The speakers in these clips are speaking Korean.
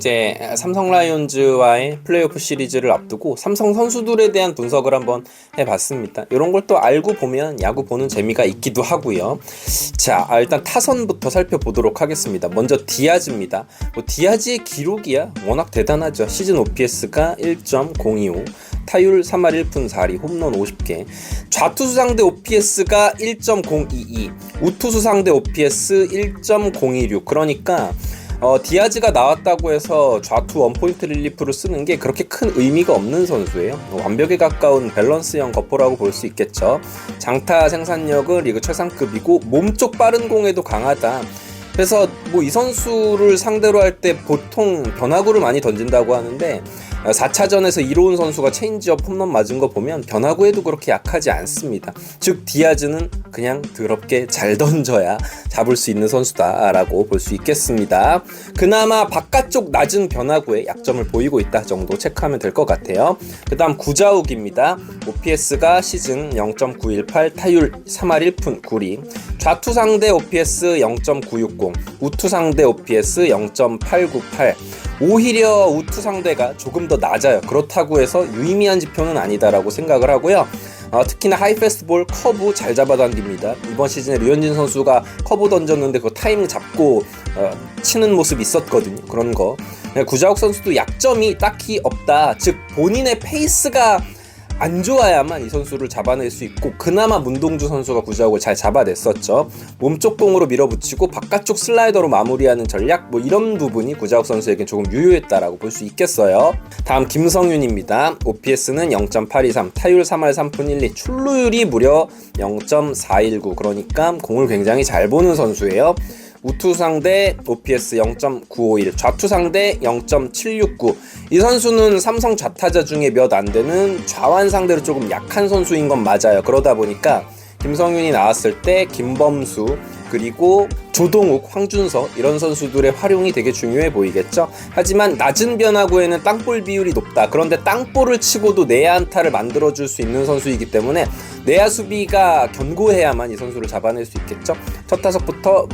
이제 삼성 라이온즈와의 플레이오프 시리즈를 앞두고 삼성 선수들에 대한 분석을 한번 해봤습니다. 이런 걸 또 알고 보면 야구 보는 재미가 있기도 하고요. 자, 일단 타선부터 살펴보도록 하겠습니다. 먼저 디아즈입니다. 디아즈의 기록이야 워낙 대단하죠. 시즌 OPS가 1.025, 타율 3할 1푼 4리, 홈런 50개, 좌투수 상대 OPS가 1.022, 우투수 상대 OPS 1.026. 그러니까 디아즈가 나왔다고 해서 좌투 원포인트 릴리프를 쓰는 게 그렇게 큰 의미가 없는 선수예요. 완벽에 가까운 밸런스형 거포라고 볼 수 있겠죠. 장타 생산력은 리그 최상급이고 몸쪽 빠른 공에도 강하다. 그래서 이 선수를 상대로 할 때 보통 변화구를 많이 던진다고 하는데 4차전에서 이로운 선수가 체인지업 홈런 맞은 거 보면 변화구에도 그렇게 약하지 않습니다. 즉 디아즈는 그냥 더럽게 잘 던져야 잡을 수 있는 선수다라고 볼 수 있겠습니다. 그나마 바깥쪽 낮은 변화구에 약점을 보이고 있다 정도 체크하면 될 것 같아요. 그 다음 구자욱입니다. OPS가 시즌 0.918, 타율 3할 1푼 9리, 좌투 상대 OPS 0.960, 우투 상대 OPS 0.898. 오히려 우투 상대가 조금 더 낮아요. 그렇다고 해서 유의미한 지표는 아니다라고 생각을 하고요. 특히나 하이패스트볼 커브 잘 잡아당깁니다. 이번 시즌에 류현진 선수가 커브 던졌는데 그 타이밍 잡고 치는 모습이 있었거든요. 그런 거. 구자욱 선수도 약점이 딱히 없다. 즉 본인의 페이스가 안 좋아야만 이 선수를 잡아낼 수 있고, 그나마 문동주 선수가 구자욱을 잘 잡아냈었죠. 몸쪽 공으로 밀어붙이고 바깥쪽 슬라이더로 마무리하는 전략, 이런 부분이 구자욱 선수에겐 조금 유효했다라고 볼 수 있겠어요. 다음 김성윤입니다. OPS는 0.823, 타율 3할 3푼 1리, 출루율이 무려 0.419. 그러니까 공을 굉장히 잘 보는 선수예요. 우투 상대 OPS 0.951, 좌투 상대 0.769. 이 선수는 삼성 좌타자 중에 몇 안 되는 좌완 상대로 조금 약한 선수인 건 맞아요. 그러다 보니까 김성윤이 나왔을 때 김범수, 그리고 조동욱, 황준서 이런 선수들의 활용이 되게 중요해 보이겠죠. 하지만 낮은 변화구에는 땅볼 비율이 높다. 그런데 땅볼을 치고도 내야 안타를 만들어줄 수 있는 선수이기 때문에 내야 수비가 견고해야만 이 선수를 잡아낼 수 있겠죠. 첫 타석부터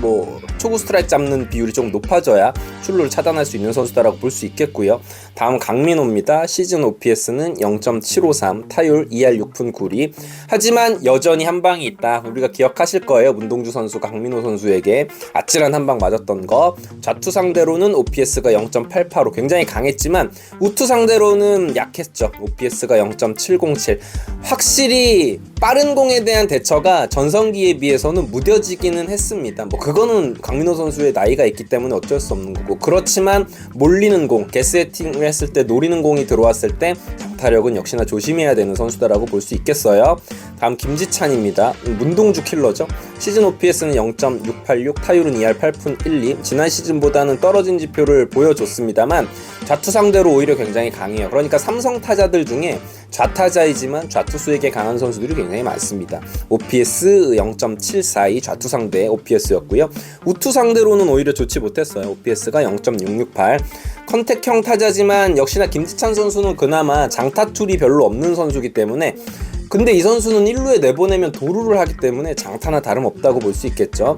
초구 스트라이크 잡는 비율이 좀 높아져야 출루를 차단할 수 있는 선수다라고 볼 수 있겠고요. 다음 강민호입니다. 시즌 OPS는 0.753, 타율 2할 6푼 9리. 하지만 여전히 한 방이 있다. 우리가 기억하실 거예요. 문동주 선수가 강민호 선수에게 아찔한 한 방 맞았던 거. 좌투 상대로는 OPS가 0.885, 굉장히 강했지만 우투 상대로는 약했죠. OPS가 0.707. 확실히 빠른 공에 대한 대처가 전성기에 비해서는 무뎌지기는 했습니다. 그거는 강민호 선수의 나이가 있기 때문에 어쩔 수 없는 거고, 그렇지만 몰리는 공, 개세팅을 했을 때 노리는 공이 들어왔을 때 장타력은 역시나 조심해야 되는 선수다라고 볼 수 있겠어요. 다음 김지찬입니다. 문동주 킬러죠. 시즌 OPS는 0.686, 타율은 2할 8푼 1리. 지난 시즌보다는 떨어진 지표를 보여줬습니다만 좌투 상대로 오히려 굉장히 강해요. 그러니까 삼성 타자들 중에 좌타자이지만 좌투수에게 강한 선수들이 굉장히 많습니다. OPS 0.742, 좌투 상대 OPS였고요. 우투 상대로는 오히려 좋지 못했어요. OPS가 0.668. 컨택형 타자지만 역시나 김지찬 선수는 그나마 장타 툴이 별로 없는 선수이기 때문에, 근데 이 선수는 1루에 내보내면 도루를 하기 때문에 장타나 다름없다고 볼 수 있겠죠.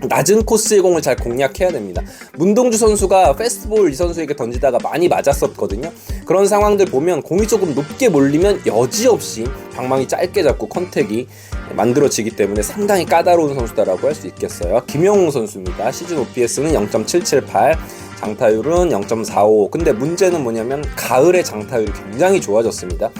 낮은 코스의 공을 잘 공략해야 됩니다. 문동주 선수가 패스트볼 이 선수에게 던지다가 많이 맞았었거든요. 그런 상황들 보면 공이 조금 높게 몰리면 여지없이 방망이 짧게 잡고 컨택이 만들어지기 때문에 상당히 까다로운 선수다라고 할 수 있겠어요. 김영웅 선수입니다. 시즌 OPS는 0.778, 장타율은 0.45. 근데 문제는 뭐냐면 가을에 장타율이 굉장히 좋아졌습니다.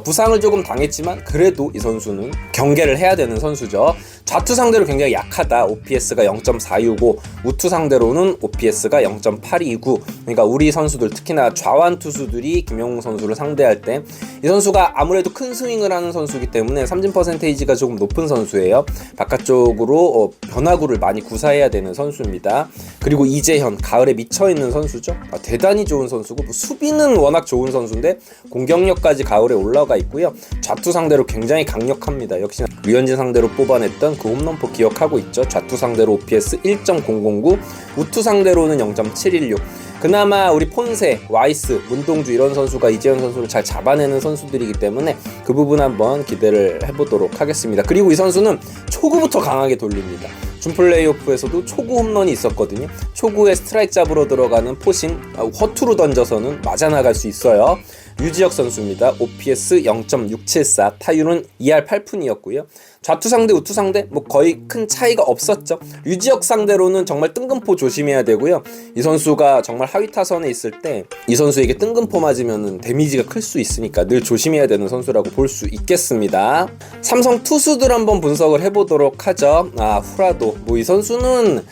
부상을 조금 당했지만 그래도 이 선수는 경계를 해야 되는 선수죠. 좌투 상대로 굉장히 약하다. OPS가 0.465, 우투 상대로는 OPS가 0.829. 그러니까 우리 선수들, 특히나 좌완 투수들이 김영웅 선수를 상대할 때 이 선수가 아무래도 큰 스윙을 하는 선수이기 때문에 삼진 퍼센테이지가 조금 높은 선수예요. 바깥쪽으로 변화구를 많이 구사해야 되는 선수입니다. 그리고 이재현, 가을에 미쳐있는 선수죠. 대단히 좋은 선수고, 수비는 워낙 좋은 선수인데 공격력까지 가을에 올라 올라가 있고요. 좌투 상대로 굉장히 강력합니다. 역시 류현진 상대로 뽑아냈던 그 홈런포 기억하고 있죠. 좌투 상대로 OPS 1.009, 우투 상대로는 0.716. 그나마 우리 폰세, 와이스, 문동주 이런 선수가 이재현 선수를 잘 잡아내는 선수들이기 때문에 그 부분 한번 기대를 해보도록 하겠습니다. 그리고 이 선수는 초구부터 강하게 돌립니다. 준 플레이오프에서도 초구 홈런이 있었거든요. 초구에 스트라이크 잡으러 들어가는 포심, 허투루 던져서는 맞아나갈 수 있어요. 유지혁 선수입니다. OPS 0.674, 타율은 2할 8푼이었고요. 좌투 상대, 우투 상대 뭐 거의 큰 차이가 없었죠. 유지혁 상대로는 정말 뜬금포 조심해야 되고요. 이 선수가 정말 하위 타선에 있을 때 이 선수에게 뜬금포 맞으면 데미지가 클 수 있으니까 늘 조심해야 되는 선수라고 볼 수 있겠습니다. 삼성 투수들 한번 분석을 해보도록 하죠. 후라도 이 선수는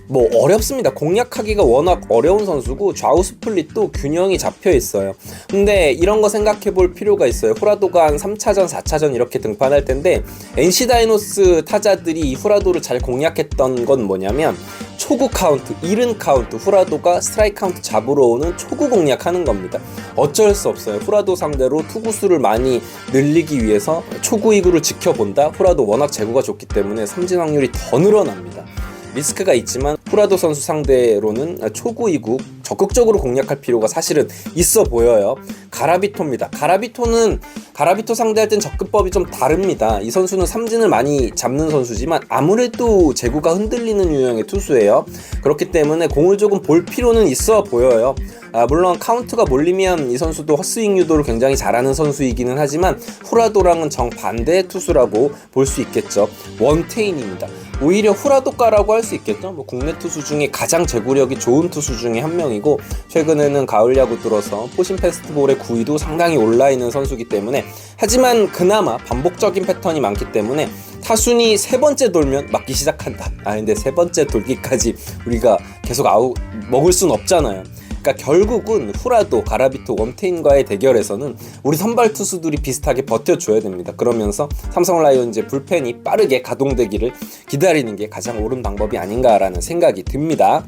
뭐 어렵습니다. 공략하기가 워낙 어려운 선수고 좌우 스플릿도 균형이 잡혀 있어요. 근데 이런 거 생각해 볼 필요가 있어요. 후라도가 한 3차전, 4차전 이렇게 등판할 텐데 NC 다이노스 타자들이 이 후라도를 잘 공략했던 건 뭐냐면 초구 카운트, 이른 카운트, 후라도가 스트라이크 카운트 잡으러 오는 초구 공략하는 겁니다. 어쩔 수 없어요. 후라도 상대로 투구수를 많이 늘리기 위해서 초구 이구를 지켜본다. 후라도 워낙 제구가 좋기 때문에 삼진 확률이 더 늘어납니다. 리스크가 있지만 후라도 선수 상대로는 초구 이구 적극적으로 공략할 필요가 사실은 있어 보여요. 가라비토입니다. 가라비토 상대할 땐 접근법이 좀 다릅니다. 이 선수는 삼진을 많이 잡는 선수지만 아무래도 제구가 흔들리는 유형의 투수예요. 그렇기 때문에 공을 조금 볼 필요는 있어 보여요. 물론 카운트가 몰리면 이 선수도 헛스윙 유도를 굉장히 잘하는 선수이기는 하지만 후라도랑은 정반대의 투수라고 볼 수 있겠죠. 원테인입니다. 오히려 후라도가라고 할 수 있겠죠. 국내 투수 중에 가장 제구력이 좋은 투수 중에 한 명이고 최근에는 가을 야구 들어서 포심 페스티벌의 9위도 상당히 올라있는 선수이기 때문에 하지만 그나마 반복적인 패턴이 많기 때문에 타순이 세 번째 돌면 맞기 시작한다. 근데 세 번째 돌기까지 우리가 계속 먹을 순 없잖아요. 그러니까 결국은 후라도, 가라비토, 원테인과의 대결에서는 우리 선발 투수들이 비슷하게 버텨줘야 됩니다. 그러면서 삼성 라이온즈의 불펜이 빠르게 가동되기를 기다리는 게 가장 옳은 방법이 아닌가라는 생각이 듭니다.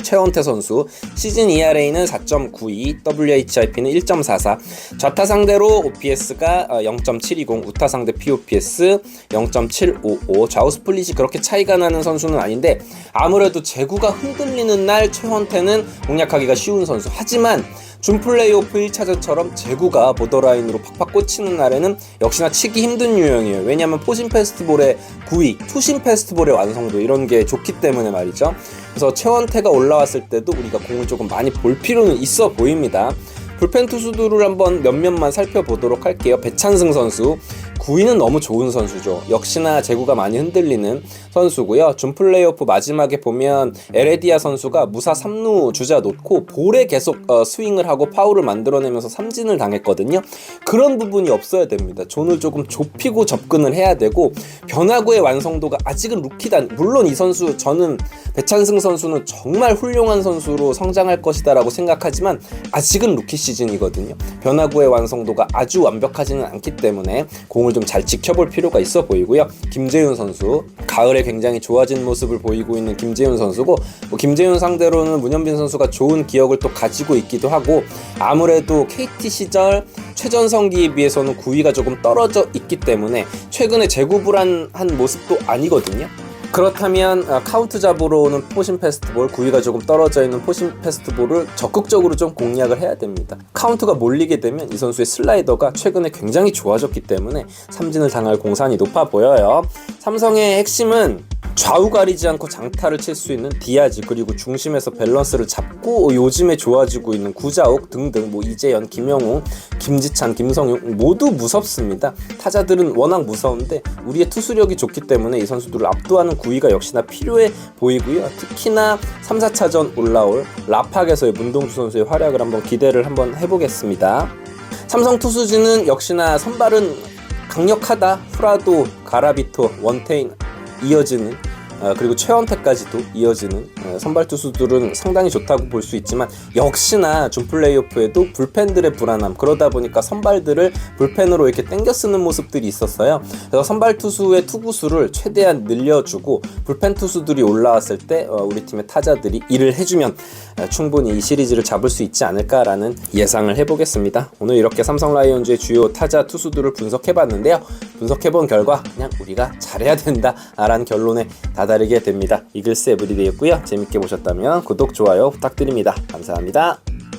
최원태 선수 시즌 ERA는 4.92, WHIP는 1.44, 좌타 상대로 OPS가 0.720, 우타 상대 POPS 0.755, 좌우 스플릿이 그렇게 차이가 나는 선수는 아닌데 아무래도 제구가 흔들리는 날 최원태는 공략하기가 쉬운 선수. 하지만 준 플레이오프 1차전처럼 제구가 보더라인으로 팍팍 꽂히는 날에는 역시나 치기 힘든 유형이에요. 왜냐하면 포심 페스티벌의 9위, 투심 페스티벌의 완성도 이런 게 좋기 때문에 말이죠. 그래서 최원태가 올라왔을 때도 우리가 공을 조금 많이 볼 필요는 있어 보입니다. 불펜 투수들을 한번 몇몇만 살펴보도록 할게요. 배찬승 선수 9위는 너무 좋은 선수죠. 역시나 제구가 많이 흔들리는 선수고요. 준 플레이오프 마지막에 보면 에레디아 선수가 무사 3루 주자 놓고 볼에 계속 스윙을 하고 파울을 만들어내면서 삼진을 당했거든요. 그런 부분이 없어야 됩니다. 존을 조금 좁히고 접근을 해야 되고 변화구의 완성도가 아직은 루키단. 물론 이 선수 저는 배찬승 선수는 정말 훌륭한 선수로 성장할 것이다 라고 생각하지만 아직은 루키 시즌이거든요. 변화구의 완성도가 아주 완벽하지는 않기 때문에 공을 좀 잘 지켜볼 필요가 있어 보이고요. 김재윤 선수 가을에 굉장히 좋아진 모습을 보이고 있는 김재윤 선수고 김재윤 상대로는 문현빈 선수가 좋은 기억을 또 가지고 있기도 하고 아무래도 KT 시절 최전성기에 비해서는 9위가 조금 떨어져 있기 때문에 최근에 재구불안한 모습도 아니거든요. 그렇다면 카운트 잡으러 오는 포심 페스티벌 9위가 조금 떨어져 있는 포심 페스티벌을 적극적으로 좀 공략을 해야 됩니다. 카운트가 몰리게 되면 이 선수의 슬라이더가 최근에 굉장히 좋아졌기 때문에 삼진을 당할 공산이 높아 보여요. 삼성의 핵심은 좌우 가리지 않고 장타를 칠 수 있는 디아즈 그리고 중심에서 밸런스를 잡고 요즘에 좋아지고 있는 구자욱 등등 이재현, 김영웅, 김지찬, 김성용 모두 무섭습니다. 타자들은 워낙 무서운데 우리의 투수력이 좋기 때문에 이 선수들을 압도하는 9위가 역시나 필요해 보이고요. 특히나 3, 4차전 올라올 라팍에서의 문동주 선수의 활약을 한번 기대를 한번 해보겠습니다. 삼성 투수진은 역시나 선발은 강력하다. 후라도, 가라비토, 원테인 이어지는 그리고 최원태까지도 이어지는 선발 투수들은 상당히 좋다고 볼 수 있지만 역시나 준 플레이오프에도 불펜들의 불안함, 그러다 보니까 선발들을 불펜으로 이렇게 땡겨 쓰는 모습들이 있었어요. 그래서 선발 투수의 투구수를 최대한 늘려주고 불펜 투수들이 올라왔을 때 우리 팀의 타자들이 일을 해주면 충분히 이 시리즈를 잡을 수 있지 않을까라는 예상을 해보겠습니다. 오늘 이렇게 삼성 라이온즈의 주요 타자 투수들을 분석해봤는데요. 분석해본 결과 그냥 우리가 잘해야 된다라는 결론에 다다르게 됩니다. 이글스 에브리데이였고요. 재밌게 보셨다면 구독, 좋아요 부탁드립니다. 감사합니다.